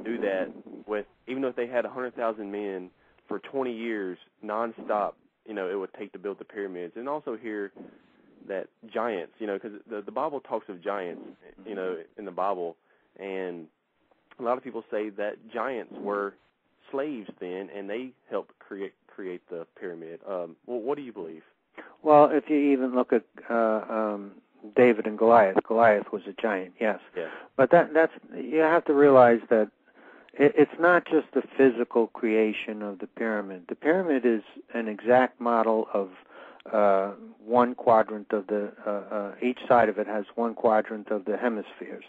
do that with, even though they had 100,000 men for 20 years nonstop, it would take to build the pyramids. And also here that giants, because the Bible talks of giants, in the Bible, and a lot of people say that giants were slaves then, and they helped create the pyramid. Well, what do you believe? Well, if you even look at David and Goliath, Goliath was a giant, yes. Yeah. But that's you have to realize that it's not just the physical creation of the pyramid. The pyramid is an exact model of one quadrant of the each side of it has one quadrant of the hemispheres.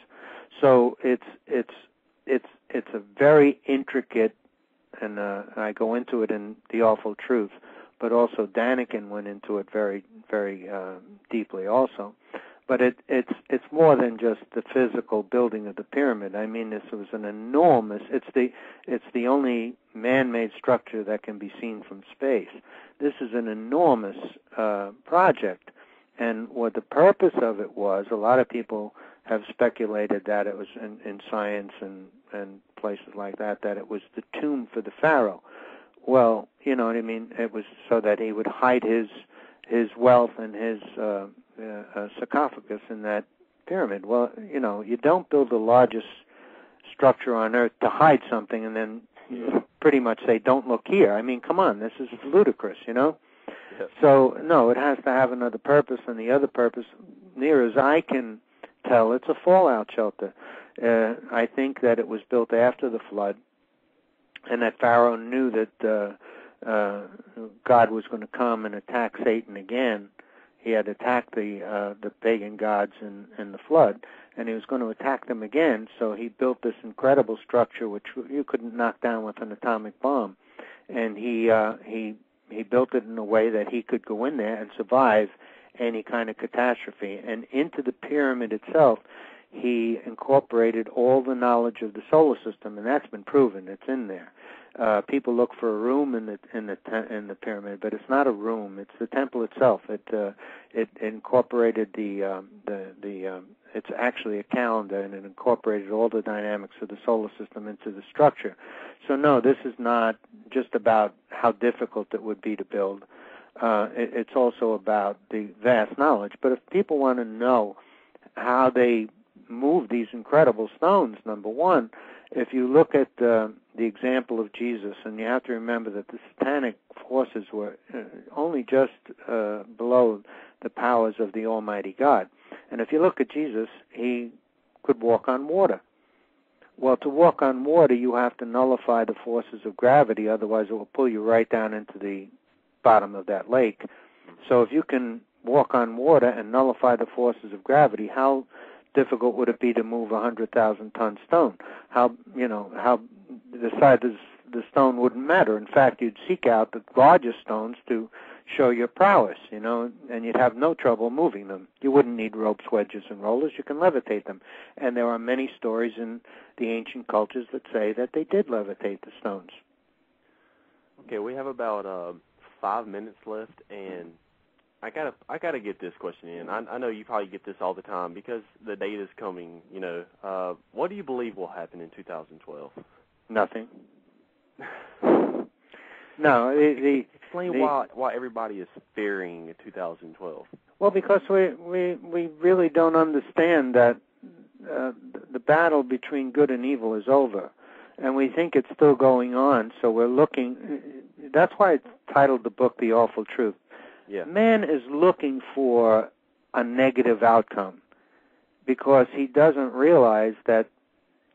So it's a very intricate, and I go into it in The Awful Truth, but also Daniken went into it very, very deeply also. But it's more than just the physical building of the pyramid. I mean, this was an enormous. It's the only man-made structure that can be seen from space. This is an enormous project, and what the purpose of it was, a lot of people have speculated that it was in science and places like that it was the tomb for the pharaoh. Well, you know what I mean. It was so that he would hide his wealth and his sarcophagus in that pyramid. Well, you don't build the largest structure on earth to hide something and then pretty much say, don't look here. I mean, come on, this is ludicrous, Yes. So, no, it has to have another purpose, and the other purpose, near as I can tell, it's a fallout shelter. I think that it was built after the flood, and that Pharaoh knew that God was going to come and attack Satan again. He had attacked the pagan gods in the flood, and he was going to attack them again. So he built this incredible structure which you couldn't knock down with an atomic bomb, and he built it in a way that he could go in there and survive any kind of catastrophe. And into the pyramid itself, he incorporated all the knowledge of the solar system, and that's been proven. It's in there. People look for a room in the pyramid, but it's not a room. It's the temple itself. It incorporated it's actually a calendar, and it incorporated all the dynamics of the solar system into the structure. So no, this is not just about how difficult it would be to build. It's also about the vast knowledge. But if people want to know how they move these incredible stones, number one, if you look at the example of Jesus, and you have to remember that the satanic forces were only just below the powers of the Almighty God. And if you look at Jesus, he could walk on water. Well, to walk on water, you have to nullify the forces of gravity, otherwise it will pull you right down into the bottom of that lake. So if you can walk on water and nullify the forces of gravity, how difficult would it be to move 100,000-ton stone? How the size of the stone wouldn't matter. In fact, you'd seek out the largest stones to show your prowess, and you'd have no trouble moving them. You wouldn't need ropes, wedges, and rollers. You can levitate them. And there are many stories in the ancient cultures that say that they did levitate the stones. Okay, we have about 5 minutes left, and I gotta get this question in. I know you probably get this all the time because the date is coming. What do you believe will happen in 2012? Nothing. No. Explain why everybody is fearing 2012. Well, because we really don't understand that the battle between good and evil is over, and we think it's still going on. So we're looking. That's why I titled the book "The Awful Truth." Yeah. Man is looking for a negative outcome because he doesn't realize that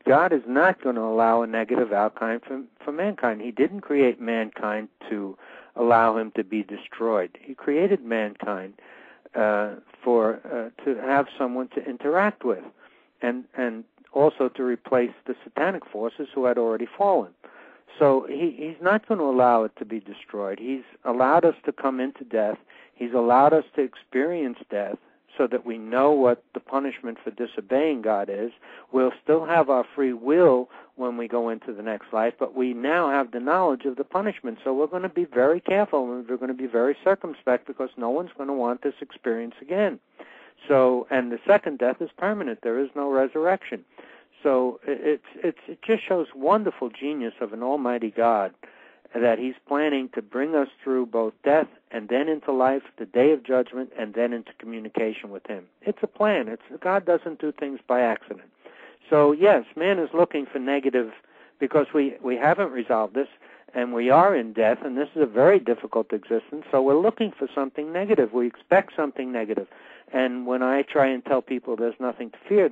God is not going to allow a negative outcome for mankind. He didn't create mankind to allow him to be destroyed. He created mankind to have someone to interact with, and also to replace the satanic forces who had already fallen. So he's not going to allow it to be destroyed. He's allowed us to come into death. He's allowed us to experience death so that we know what the punishment for disobeying God is. We'll still have our free will when we go into the next life, but we now have the knowledge of the punishment. So we're going to be very careful, and we're going to be very circumspect because no one's going to want this experience again. So, and the second death is permanent. There is no resurrection. So it just shows wonderful genius of an almighty God, that he's planning to bring us through both death and then into life, the day of judgment, and then into communication with him. It's a plan. God doesn't do things by accident. So, yes, man is looking for negative, because we haven't resolved this, and we are in death, and this is a very difficult existence, so we're looking for something negative. We expect something negative. And when I try and tell people there's nothing to fear,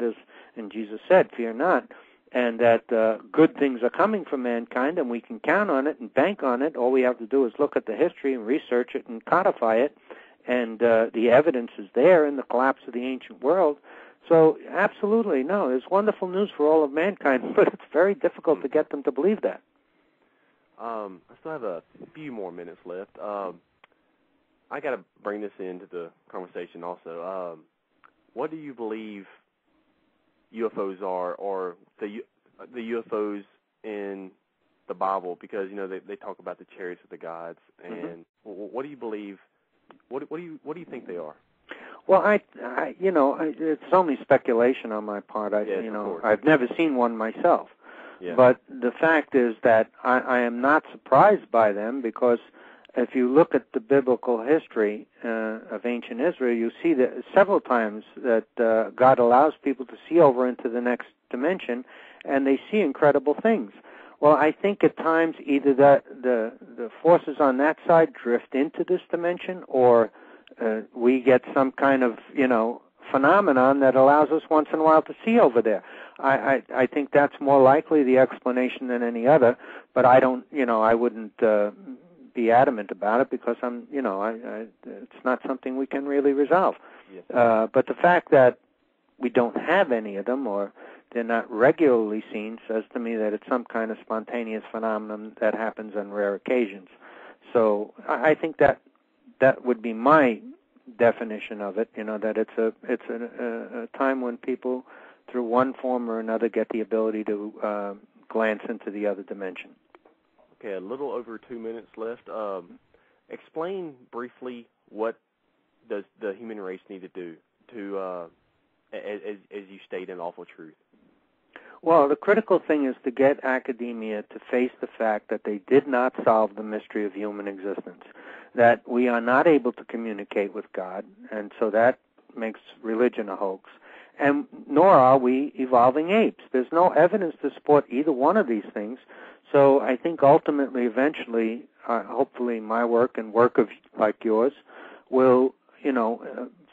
and Jesus said, fear not, and that good things are coming for mankind, and we can count on it and bank on it. All we have to do is look at the history and research it and codify it, and the evidence is there in the collapse of the ancient world. So absolutely, no, there's wonderful news for all of mankind, but it's very difficult to get them to believe that. I still have a few more minutes left. I got to bring this into the conversation also. What do you believe UFOs are, or the UFOs in the Bible? Because they talk about the chariots of the gods, and what do you believe? What do you think they are? Well, it's only speculation on my part. I've never seen one myself. Yeah. But the fact is that I am not surprised by them, because if you look at the biblical history of ancient Israel, you see that several times that God allows people to see over into the next dimension, and they see incredible things. Well, I think at times either that the forces on that side drift into this dimension, or we get some kind of phenomenon that allows us once in a while to see over there. I think that's more likely the explanation than any other, but I don't, I wouldn't be adamant about it, because it's not something we can really resolve. Yes. But the fact that we don't have any of them, or they're not regularly seen, says to me that it's some kind of spontaneous phenomenon that happens on rare occasions. So I think that would be my definition of it, that it's a time when people, through one form or another, get the ability to glance into the other dimension. Okay, a little over 2 minutes left. Explain briefly, what does the human race need to do to, as you state in Awful Truth? Well, the critical thing is to get academia to face the fact that they did not solve the mystery of human existence, that we are not able to communicate with God, and so that makes religion a hoax, and nor are we evolving apes. There's no evidence to support either one of these things. So I think ultimately, eventually, hopefully my work and work of like yours will,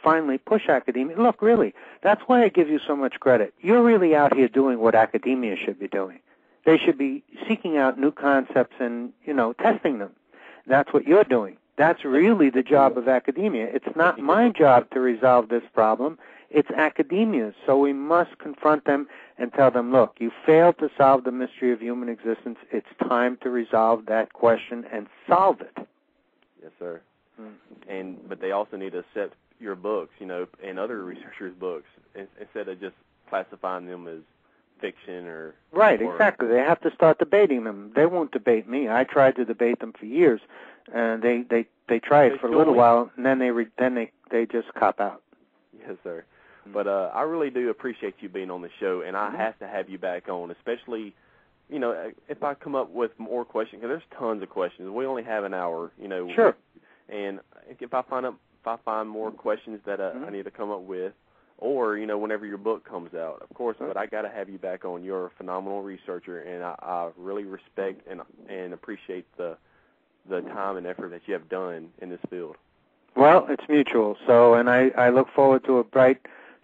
finally push academia. Look, really, that's why I give you so much credit. You're really out here doing what academia should be doing. They should be seeking out new concepts and, testing them. That's what you're doing. That's really the job of academia. It's not my job to resolve this problem. It's academia's. So we must confront them and tell them, look, you failed to solve the mystery of human existence. It's time to resolve that question and solve it. Yes, sir. But they also need to accept your books, and other researchers' books, instead of just classifying them as fiction or... Right, exactly. They have to start debating them. They won't debate me. I tried to debate them for years, and they tried for a little while, and then they just cop out. Yes, sir. But I really do appreciate you being on the show, and I have to have you back on, especially, if I come up with more questions, because there's tons of questions. We only have an hour, Sure. And if I find more questions that I need to come up with, or, whenever your book comes out, of course, but I got to have you back on. You're a phenomenal researcher, and I really respect and appreciate the time and effort that you have done in this field. Well, it's mutual. So, and I look forward to a bright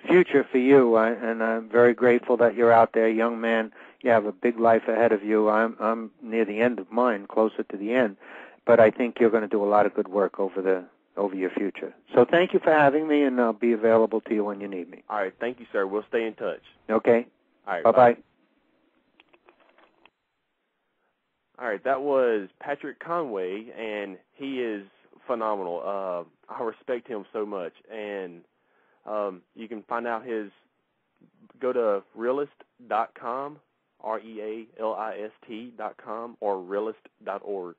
future for you, and I'm very grateful that you're out there, young man. You have a big life ahead of you. I'm near the end of mine, closer to the end, but I think you're going to do a lot of good work over your future. So thank you for having me, and I'll be available to you when you need me. All right, thank you, sir. We'll stay in touch. Okay. All right. Bye-bye. All right, that was Patrick Conway, and he is phenomenal. I respect him so much, and you can find out go to realist.com, realist.com, or realist.org,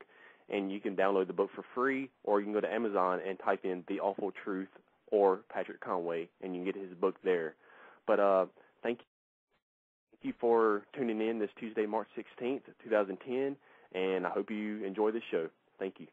and you can download the book for free, or you can go to Amazon and type in The Awful Truth or Patrick Conway, and you can get his book there. But thank you. Thank you for tuning in this Tuesday, March 16th, 2010, and I hope you enjoy this show. Thank you.